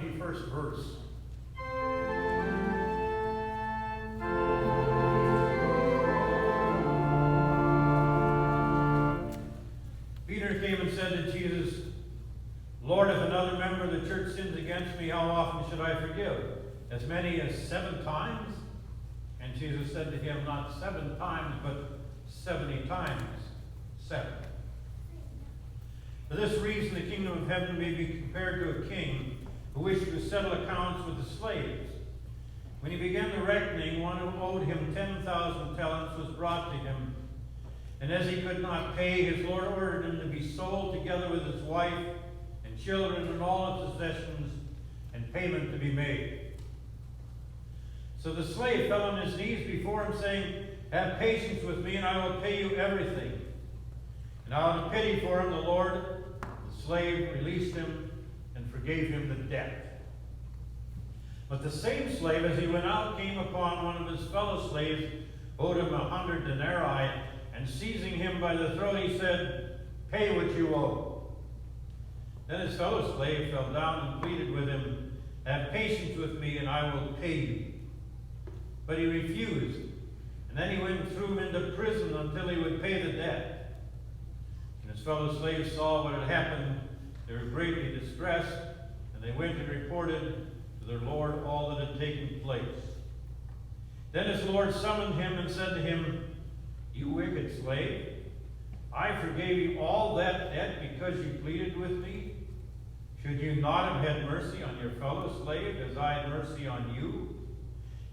21st verse. Peter came and said to Jesus, Lord, if another member of the church sins against me, how often should I forgive? As many as 7 times? And Jesus said to him, not 7 times, but 70 times 7. For this reason, the kingdom of heaven may be compared to a king who wished to settle accounts with the slaves. When he began the reckoning, one who owed him 10,000 talents was brought to him. And as he could not pay, his Lord ordered him to be sold together with his wife and children and all his possessions, and payment to be made. So the slave fell on his knees before him, saying, have patience with me, and I will pay you everything. And out of pity for him, the Lord, the slave, released him and forgave him the debt. But the same slave, as he went out, came upon one of his fellow slaves, owed him 100 denarii, and seizing him by the throat, he said, pay what you owe. Then his fellow slave fell down and pleaded with him, have patience with me, and I will pay you. But he refused, and then he went and threw him into prison until he would pay the debt. And his fellow slaves saw what had happened. They were greatly distressed, and they went and reported to their Lord all that had taken place. Then his Lord summoned him and said to him, you wicked slave, I forgave you all that debt because you pleaded with me. Should you not have had mercy on your fellow slave as I had mercy on you?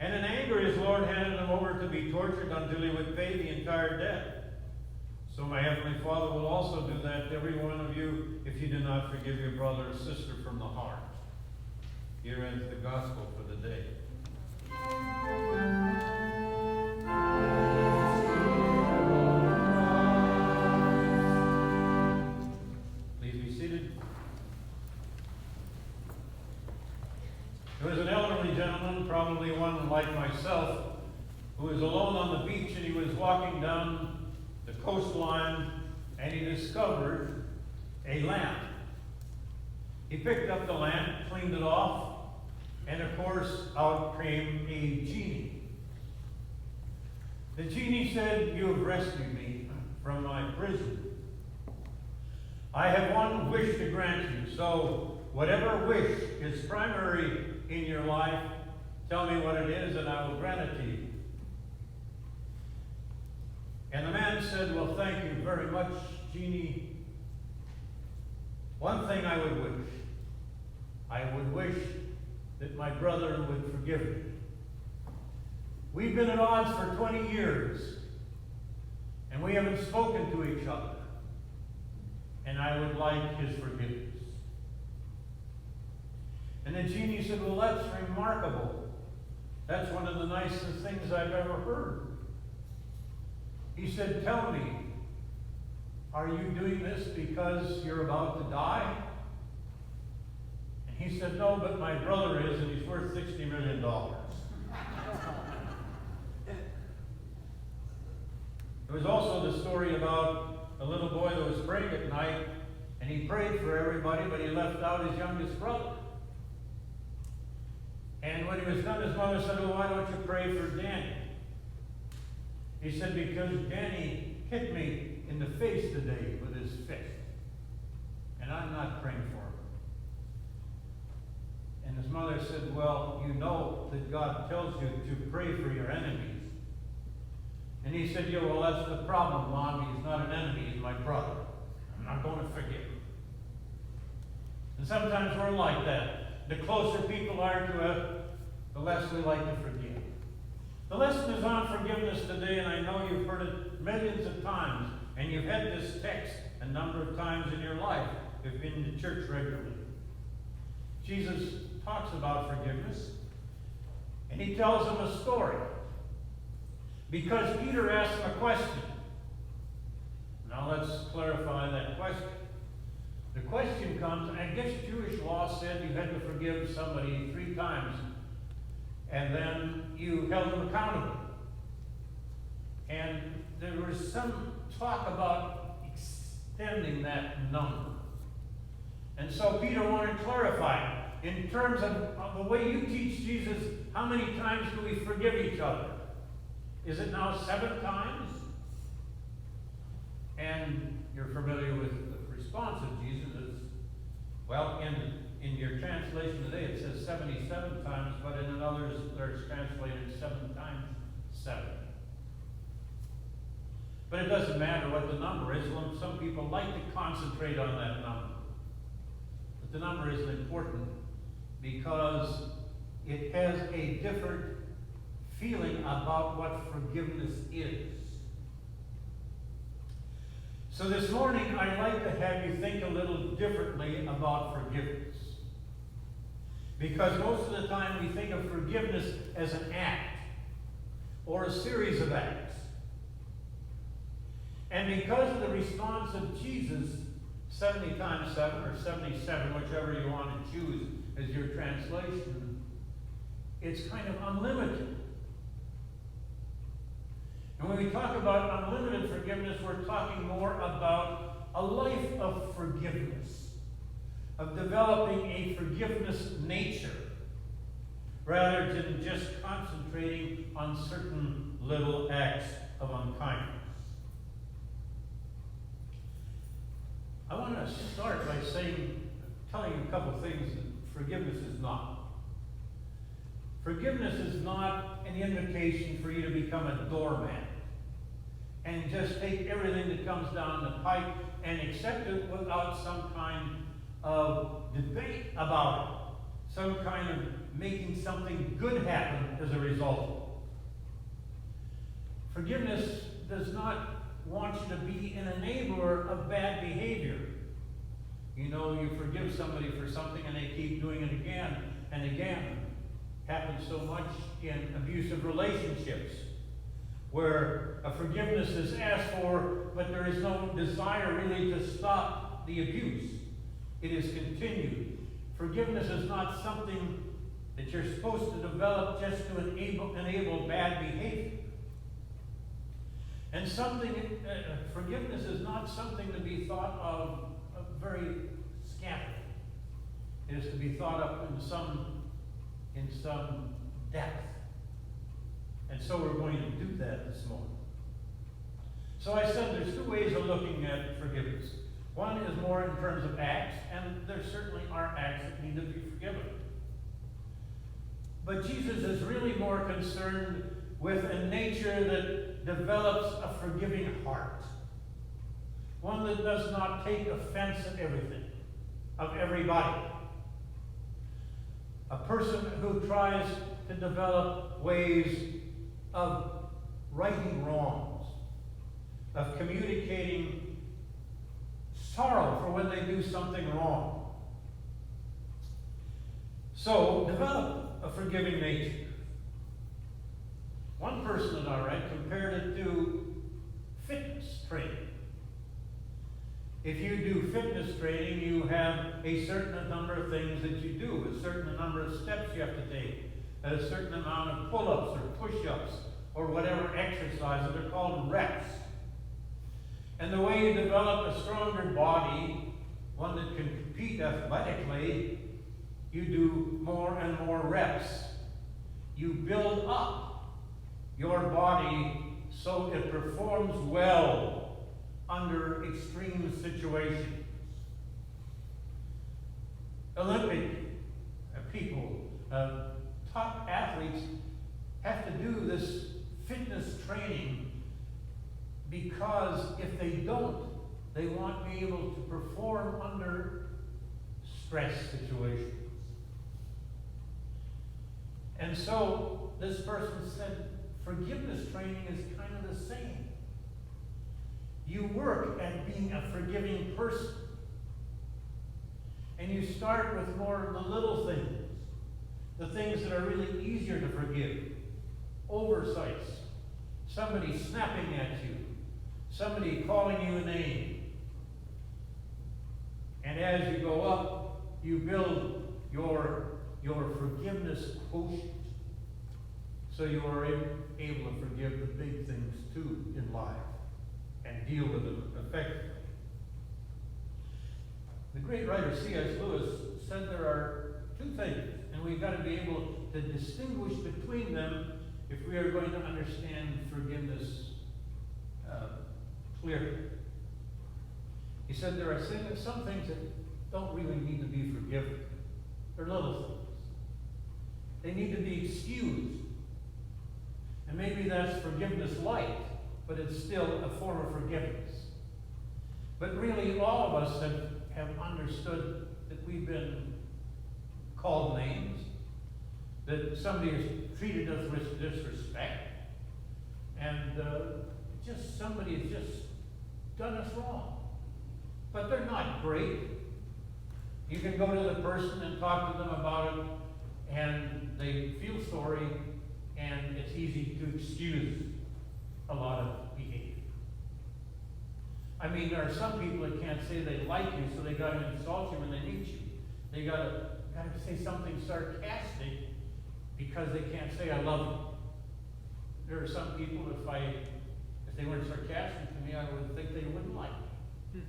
And in anger his Lord handed him over to be tortured until he would pay the entire debt. So my heavenly Father will also do that to every one of you if you do not forgive your brother or sister from the heart. Here ends the gospel for the day. Please be seated. There was an elderly gentleman, probably one like myself, who was alone on the beach, and he was walking down the coastline, and he discovered a lamp. He picked up the lamp, cleaned it off, and of course, out came a genie. The genie said, you have rescued me from my prison. I have one wish to grant you, so whatever wish is primary in your life, tell me what it is, and I will grant it to you. And the man said, well, thank you very much, genie. One thing I would wish. I would wish that my brother would forgive me. We've been at odds for 20 years, and we haven't spoken to each other. And I would like his forgiveness. And the genie said, well, that's remarkable. That's one of the nicest things I've ever heard. He said, tell me, are you doing this because you're about to die? And he said, no, but my brother is, and he's worth $60 million. There was also the story about a little boy that was praying at night, and he prayed for everybody, but he left out his youngest brother. And when he was done, his mother said, well, why don't you pray for Danny? He said, because Danny hit me in the face today with his fist, and I'm not praying for him. And his mother said, well, you know that God tells you to pray for your enemies. And he said, yeah, well, that's the problem, Mom. He's not an enemy. He's my brother. I'm not going to forgive him. And sometimes we're like that. The closer people are to us, the less we like to forgive. The lesson is on forgiveness today, and I know you've heard it millions of times, and you've had this text a number of times in your life if you've been to church regularly. Jesus talks about forgiveness, and he tells them a story. Because Peter asked him a question. Now let's clarify that question. The question comes, I guess Jewish law said you had to forgive somebody 3 times, and then you held them accountable. And there was some talk about extending that number. And so Peter wanted to clarify, in terms of the way you teach Jesus, how many times do we forgive each other? Is it now 7 times? And you're familiar with the response of Jesus. Well, in your translation today it says 77 times, but in others there's translated 7 times 7. But it doesn't matter what the number is. Some people like to concentrate on that number. But the number isn't important because it has a different feeling about what forgiveness is. So this morning, I'd like to have you think a little differently about forgiveness. Because most of the time we think of forgiveness as an act or a series of acts. And because of the response of Jesus, 70 times 7 or 77, whichever you want to choose as your translation, it's kind of unlimited. And when we talk about unlimited forgiveness, we're talking more about a life of forgiveness, of developing a forgiveness nature, rather than just concentrating on certain little acts of unkindness. I want to start by telling you a couple things that forgiveness is not. Forgiveness is not an invitation for you to become a doormat and just take everything that comes down the pipe and accept it without some kind of debate about it, some kind of making something good happen as a result. Forgiveness does not want you to be an enabler of bad behavior. You know, you forgive somebody for something and they keep doing it again and again. Happens so much in abusive relationships, where a forgiveness is asked for, but there is no desire really to stop the abuse. It is continued. Forgiveness is not something that you're supposed to develop just to enable bad behavior. And forgiveness is not something to be thought of very scantily. It is to be thought of in some depth. And so we're going to do that this morning. So I said there's 2 ways of looking at forgiveness. One is more in terms of acts, and there certainly are acts that need to be forgiven. But Jesus is really more concerned with a nature that develops a forgiving heart. One that does not take offense at everything, of everybody. A person who tries to develop ways of righting wrongs, of communicating sorrow for when they do something wrong. So, develop a forgiving nature. One person that I read compared it to fitness training. If you do fitness training, you have a certain number of things that you do, a certain number of steps you have to take, a certain amount of pull-ups or push-ups or whatever exercise that are called reps. And the way you develop a stronger body, one that can compete athletically, you do more and more reps. You build up your body so it performs well under extreme situations. Olympic people, top athletes have to do this fitness training because if they don't, they won't be able to perform under stress situations. And so this person said, forgiveness training is kind of the same. You work at being a forgiving person. And you start with more of the little things, the things that are really easier to forgive. Oversights, somebody snapping at you, somebody calling you a name. And as you go up, you build your forgiveness quotient. So you are able to forgive the big things too in life and deal with them effectively. The great writer C.S. Lewis said there are two things, and we've got to be able to distinguish between them if we are going to understand forgiveness clearly. He said there are some things that don't really need to be forgiven. They're little things. They need to be excused. And maybe that's forgiveness light, but it's still a form of forgiveness. But really, all of us have understood that we've been called names, that somebody has treated us with disrespect, and just somebody has just done us wrong. But they're not great. You can go to the person and talk to them about it, and they feel sorry, and it's easy to excuse a lot of behavior. I mean, there are some people that can't say they like you, so they got to insult you when they meet you. They got to say something sarcastic because they can't say I love you. There are some people, if they weren't sarcastic to me, I would think they wouldn't like me.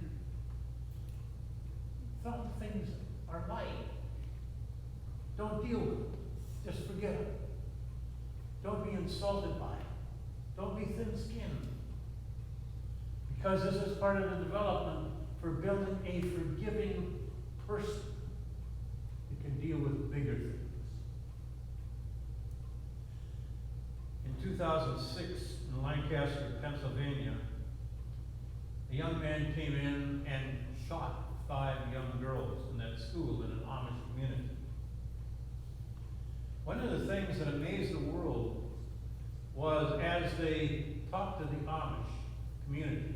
Some things are light. Don't deal with them. Just forget them. Don't be insulted by it. Don't be thin-skinned. Because this is part of the development for building a forgiving person who can deal with bigger things. In 2006, in Lancaster, Pennsylvania, a young man came in and shot 5 young girls in that school in an Amish community. One of the things that amazed the world was as they talked to the Amish community,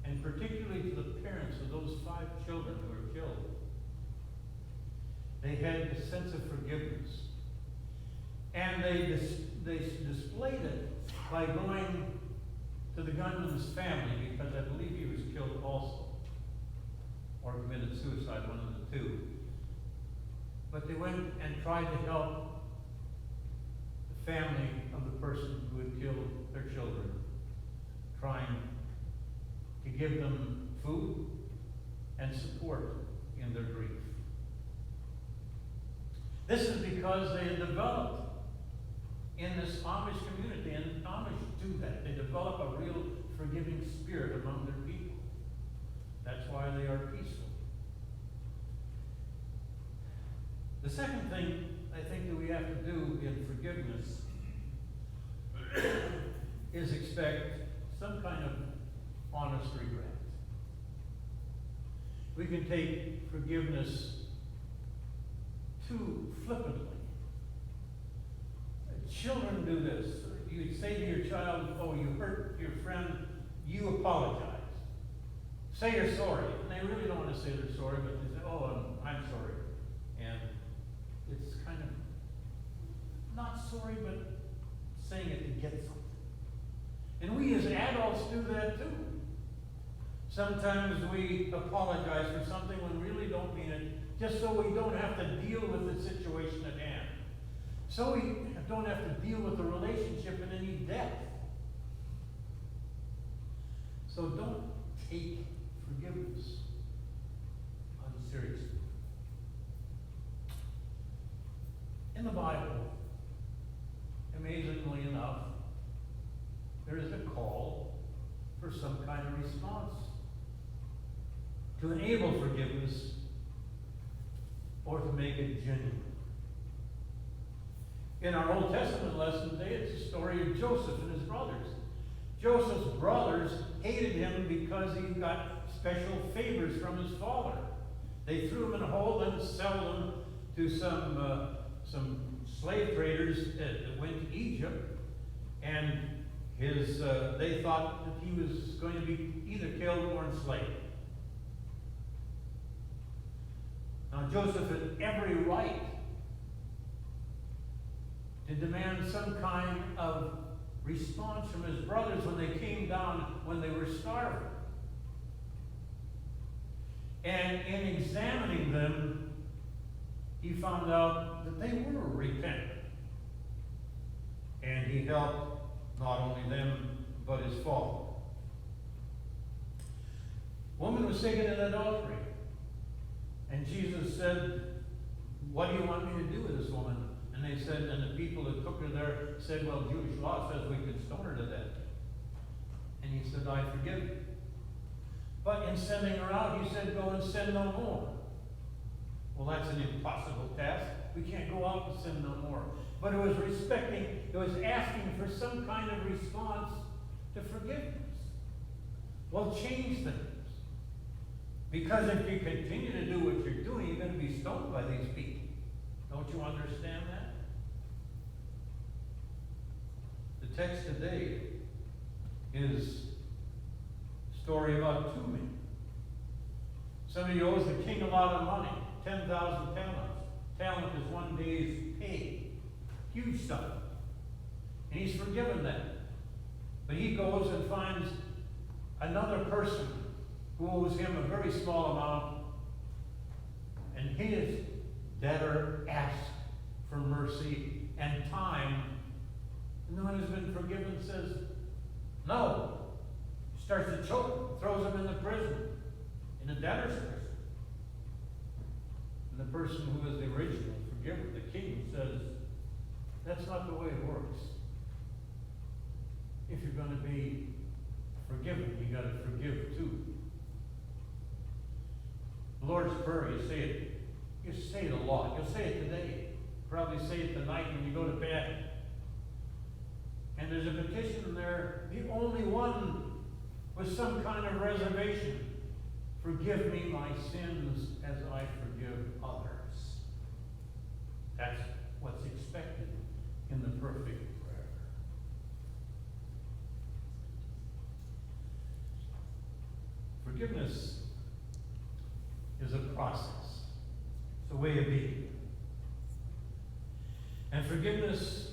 and particularly to the parents of those 5 children who were killed, they had a sense of forgiveness. And they displayed it by going to the gunman's family, because I believe he was killed also, or committed suicide, one of the two. But they went and tried to help the family of the person who had killed their children, trying to give them food and support in their grief. This is because they had developed in this Amish community, and Amish do that. They develop a real forgiving spirit among their people. That's why they are peaceful. The second thing I think that we have to do in forgiveness is expect some kind of honest regret. We can take forgiveness too flippantly. Children do this. You say to your child, oh, you hurt your friend, you apologize. Say you're sorry. And they really don't want to say they're sorry, but they say, oh, I'm sorry. And it's kind of not sorry, but saying it to get something. And we as adults do that too. Sometimes we apologize for something when we really don't mean it, just so we don't have to deal with the situation at hand. So we don't have to deal with the relationship in any depth. So don't take forgiveness unseriously. In the Bible, amazingly enough, there is a call for some kind of response to enable forgiveness or to make it genuine. In our Old Testament lesson today, it's the story of Joseph and his brothers. Joseph's brothers hated him because he got special favors from his father. They threw him in a hole and sold him to some slave traders that went to Egypt, and they thought that he was going to be either killed or enslaved. Now Joseph had every right to demand some kind of response from his brothers when they came down when they were starving. And in examining them, he found out that they were repentant. And he helped not only them, but his father. Woman was taken in adultery. And Jesus said, what do you want me to do with this woman? And they said, and the people that took her there said, well, Jewish law says we can stone her to death. And he said, I forgive you. But in sending her out, he said, go and sin no more. Well, that's an impossible task. We can't go out and sin no more. But it was asking for some kind of response to forgiveness. Well, change things. Because if you continue to do what you're doing, you're going to be stoned by these people. Don't you understand that? The text today is a story about two men. Somebody owes the king a lot of money, 10,000 talents. Talent is 1 day's pay. Huge stuff. And he's forgiven that. But he goes and finds another person who owes him a very small amount, and his debtor asks for mercy and time, and the one who's been forgiven says, no. Starts to choke, throws him in the prison, in the debtor's prison. And the person who is the original forgiver, the king, says, that's not the way it works. If you're going to be forgiven, you got to forgive too. The Lord's Prayer, you say it a lot. You'll say it today. Probably say it tonight when you go to bed. And there's a petition in there, the only one with some kind of reservation. Forgive me my sins as I forgive others. That's what's expected in the perfect prayer. Forgiveness is a process. It's a way of being. And forgiveness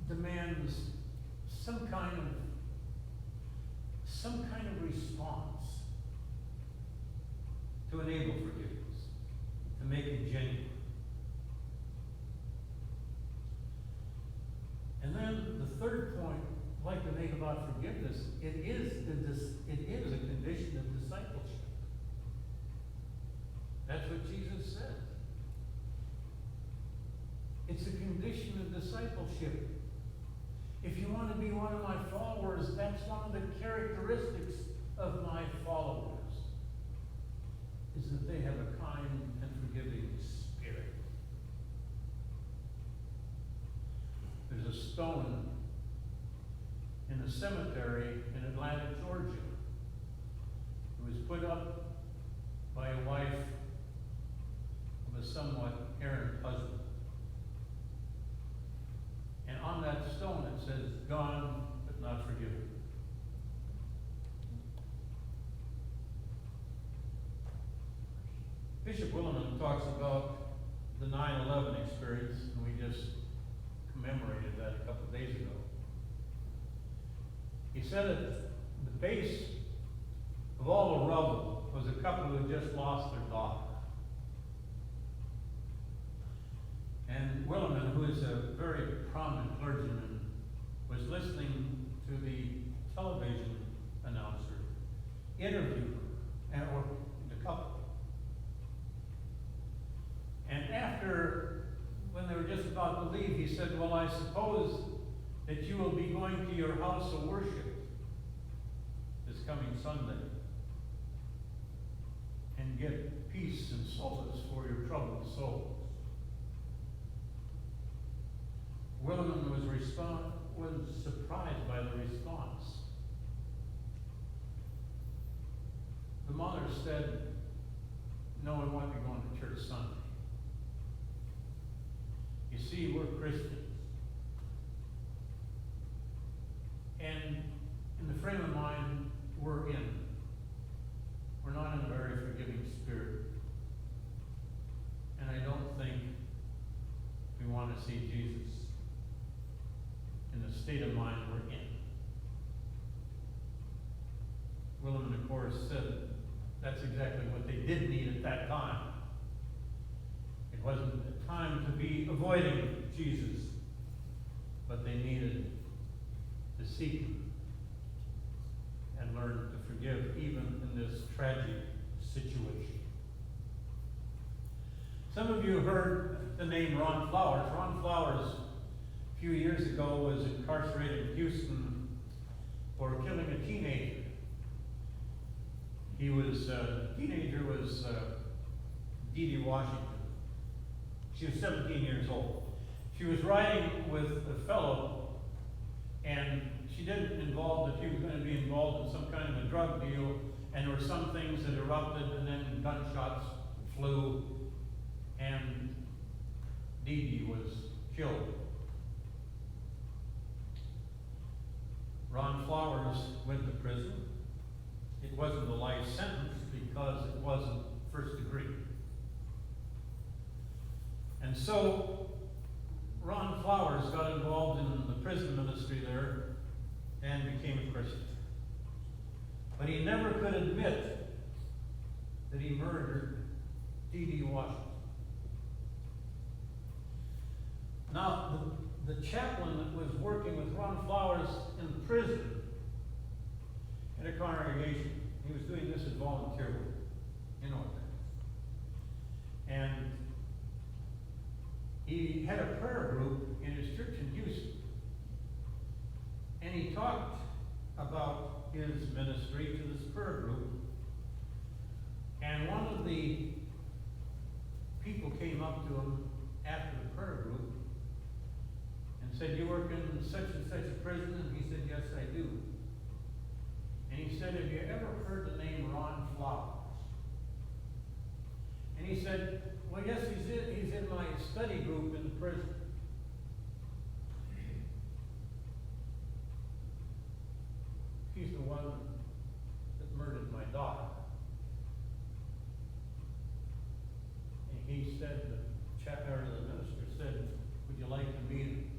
demands some kind of response to enable forgiveness, to make it genuine. And then the third point I'd like to make about forgiveness, it is a condition of discipleship. That's what Jesus said. It's a condition of discipleship. If you want to be one of my followers, that's one of the characteristics of my followers, is that they have a kind and forgiving spirit. There's a stone in a cemetery in Atlanta, Georgia. It was put up by a wife of a somewhat errant husband. And on that stone it says, gone but not forgiven. Bishop Williman talks about the 9/11 experience, and we just commemorated that a couple of days ago. He said at the base of all the rubble was a couple who had just lost their daughter. And Williman, who is a very prominent clergyman, was listening to the television announcer interview her, or the couple. And after, when they were just about to leave, he said, well, I suppose that you will be going to your house of worship this coming Sunday and get peace and solace for your troubled souls. Williman was surprised by the response. The mother said, no, I won't be going to church Sunday. You see, we're Christians. And in the frame of mind we're in, we're not in a very forgiving spirit. And I don't think we want to see Jesus in the state of mind we're in. Williman, of course, said that's exactly what they did need at that time. It wasn't a time to be avoiding Jesus, but they needed to seek him and learn to forgive even in this tragic situation. Some of you heard the name Ron Flowers. Ron Flowers, a few years ago, was incarcerated in Houston for killing a teenager. The teenager was Dee Dee Washington. She was 17 years old. She was riding with a fellow, and she didn't involve that he was going to be involved in some kind of a drug deal, and there were some things that erupted, and then gunshots flew, and Dee Dee was killed. Ron Flowers went to prison. It wasn't a life sentence because it wasn't first degree. And so Ron Flowers got involved in the prison ministry there and became a Christian. But he never could admit that he murdered Dee Dee Washington. Now, the chaplain that was working with Ron Flowers in prison in a congregation, he was doing this as volunteer work. You know what that is. And he had a prayer group in his church in Houston. And he talked about his ministry to this prayer group. And one of the people came up to him after the prayer group and said, "You work in such and such a prison?" And he said, "Yes, I do." And he said, "Have you ever heard the name Ron Flowers?" And he said, "Well, yes, he's in my study group in the prison." He's the one that murdered my daughter. And he said, the minister said, "Would you like to meet him?"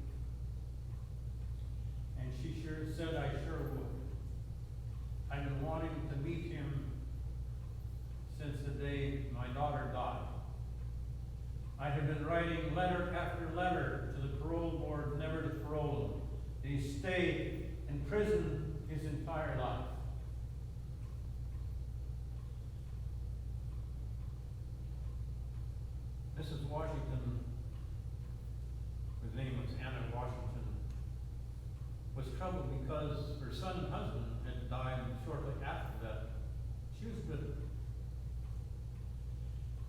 And she said, "I sure would. I've been wanting to meet him since the day my daughter died. I have been writing letter after letter to the parole board never to parole him. He stayed in prison his entire life." Mrs. Washington, whose name was Anna Washington, was troubled because her son and husband had died shortly after that. She was bitter.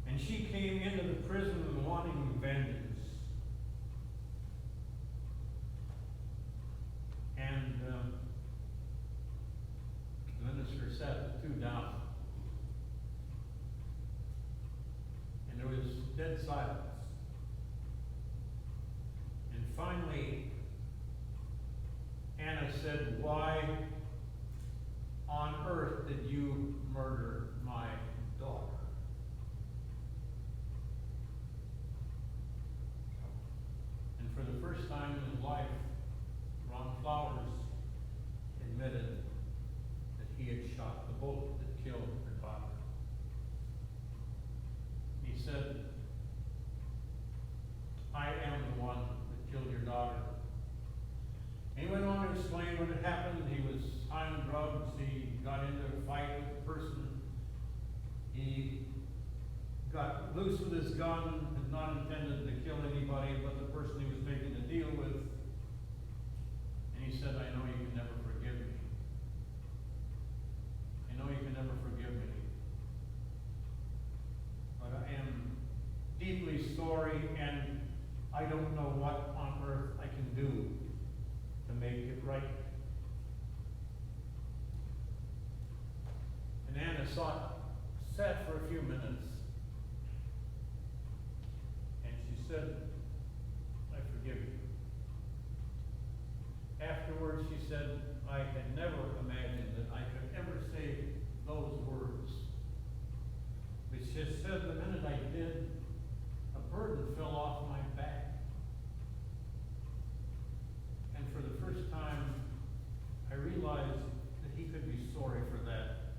And she came into the prison wanting vengeance. And the minister sat the two down. And there was dead silence. And finally, Anna said, "Why on earth did you murder my daughter?" And for the first time in his life, Ron Flowers admitted that he had shot the bullet that killed her daughter. He said, "I am the one that killed your daughter." And he went on to explain what had happened. He was high on drugs. He got into a fight with a person. He got loose with his gun, had not intended to kill anybody but the person he was making a deal with. And he said, "I know you can never forgive me. I know you can never forgive me. But I am deeply sorry, and I don't know what on earth I can do to make it right." And Anna sat for a few minutes, and she said, "I forgive you." Afterwards, she said, "I had never imagined that I could ever say those words." But she said, "The minute I did, a burden fell off my back. And for the first time, I realized that he could be sorry for that.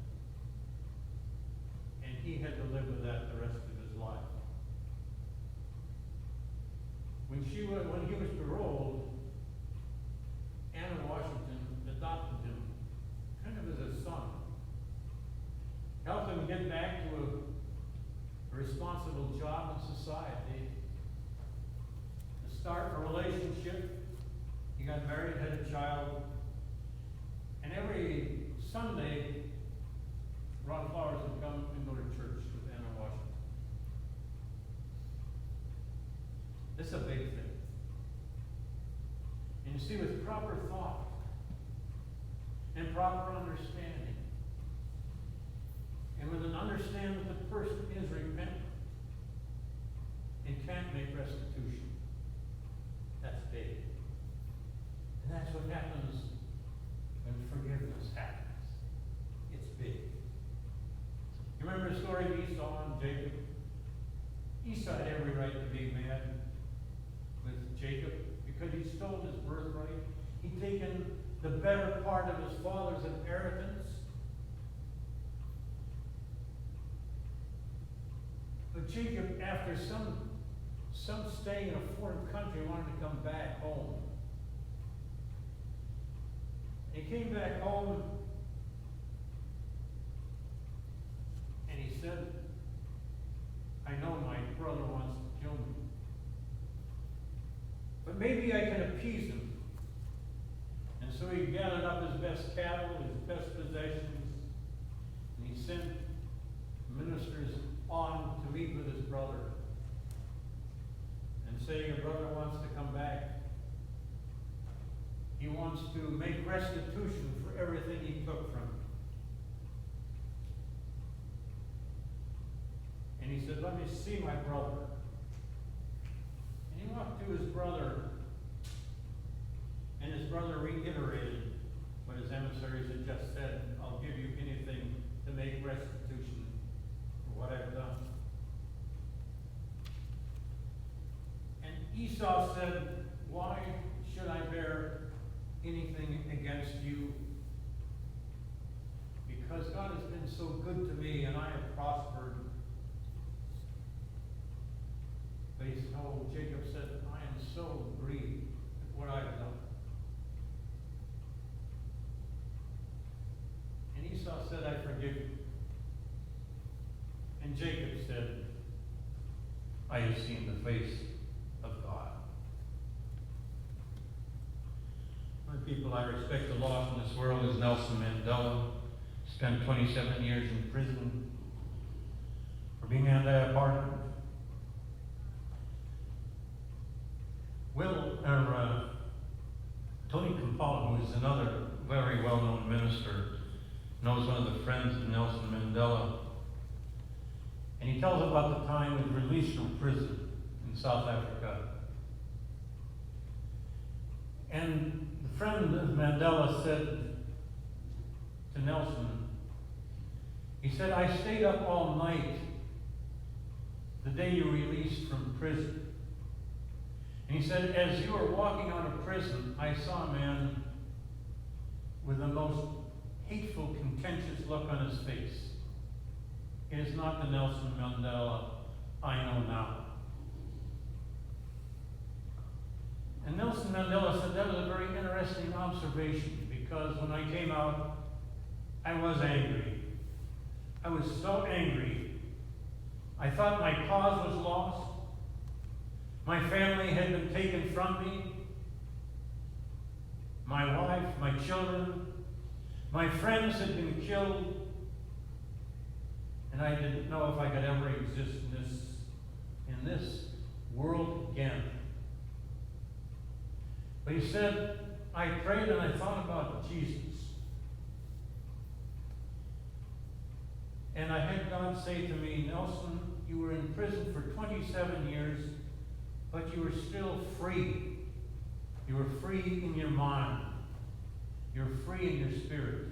And he had to live with that the rest of his life." When he was paroled, Anna Washington adopted him kind of as a son. Helped him get back to a responsible job in society. start a relationship. He got married, had a child. And every Sunday, Ron Flowers would come and go to church with Anna Washington. This is a big thing. And you see, with proper thought and proper understanding, and with an understanding that the person is repentant and can't make restitution, that's big. And that's what happens when forgiveness happens. It's big. You remember the story of Esau and Jacob? Esau had every right to be mad with Jacob because he stole his birthright. He'd taken the better part of his father's inheritance. But Jacob, after some stay in a foreign country, wanted to come back home. He came back home and he said, I know my brother wants to kill me, but maybe I can appease him. And so he gathered up his best cattle, his best possessions, and he sent ministers on to meet with his brother and say, your brother wants to come back. He wants to make restitution for everything he took from him. And he said, let me see my brother. And he walked to his brother, and his brother reiterated what his emissaries had just said. I'll give you anything to make restitution for what I've done. And Esau said, why should I bear anything against you? Because God has been so good to me and I have prospered. But Jacob said, I am so grieved at what I've done. And Esau said, I forgive you. And Jacob said, I have seen the face of God. One of the people I respect the most in this world is Nelson Mandela. Spent 27 years in prison for being anti-apartheid. Tony Kampala, who is another very well-known minister, knows one of the friends of Nelson Mandela. And he tells about the time he was released from prison in South Africa. And the friend of Mandela said to Nelson, he said, I stayed up all night the day you were released from prison. And he said, as you were walking out of prison, I saw a man with the most hateful, contentious look on his face. It is not the Nelson Mandela I know now. And Nelson Mandela said that was a very interesting observation, because when I came out, I was angry. I was so angry. I thought my cause was lost. My family had been taken from me. My wife, my children, my friends had been killed. And I didn't know if I could ever exist in this world again. But he said, I prayed and I thought about Jesus. And I had God say to me, Nelson, you were in prison for 27 years, but you were still free. You were free in your mind. You're free in your spirit.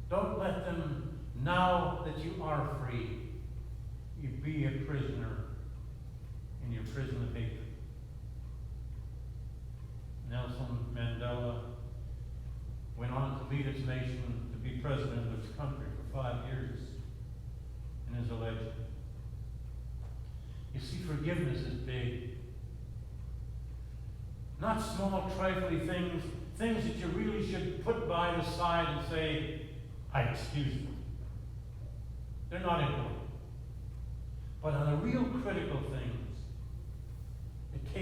Don't let them, now that you are free, you be a prisoner in your prison of hatred. Nelson Mandela went on to lead its nation to be president of its country for 5 years and is a legend. You see, forgiveness is big. Not small, trifling things, things that you really should put by the side and say, I excuse them. They're not important. But on the real critical things,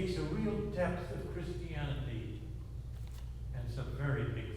takes a real depth of Christianity, and it's a very big